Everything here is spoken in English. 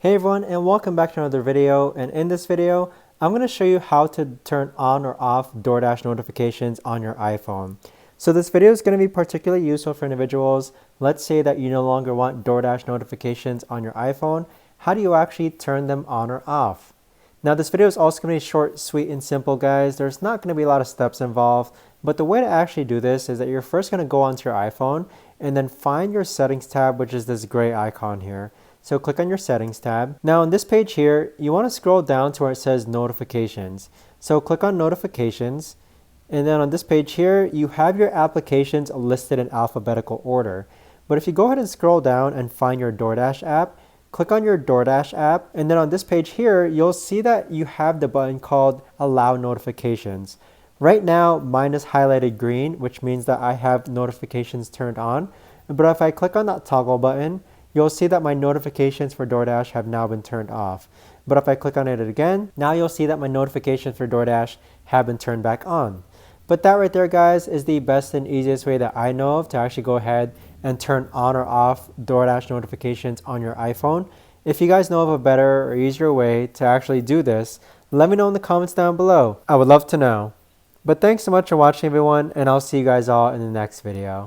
Hey everyone, and welcome back to another video. And in this video, I'm going to show you how to turn on or off DoorDash notifications on your iPhone. So this video is going to be particularly useful for individuals. Let's say that you no longer want DoorDash notifications on your iPhone. How do you actually turn them on or off? Now this video is also going to be short, sweet, and simple, guys. There's not going to be a lot of steps involved, but the way to actually do this is that you're first going to go onto your iPhone and then find your settings tab, which is this gray icon here. So click on your settings tab. Now on this page here, you want to scroll down to where it says notifications. So click on notifications. And then on this page here, you have your applications listed in alphabetical order. But if you go ahead and scroll down and find your DoorDash app, click on your DoorDash app. And then on this page here, you'll see that you have the button called Allow Notifications. Right now, mine is highlighted green, which means that I have notifications turned on. But if I click on that toggle button, you'll see that my notifications for DoorDash have now been turned off. But if I click on it again, now you'll see that my notifications for DoorDash have been turned back on. But that right there, guys, is the best and easiest way that I know of to actually go ahead and turn on or off DoorDash notifications on your iPhone. If you guys know of a better or easier way to actually do this, let me know in the comments down below. I would love to know. But thanks so much for watching, everyone, and I'll see you guys all in the next video.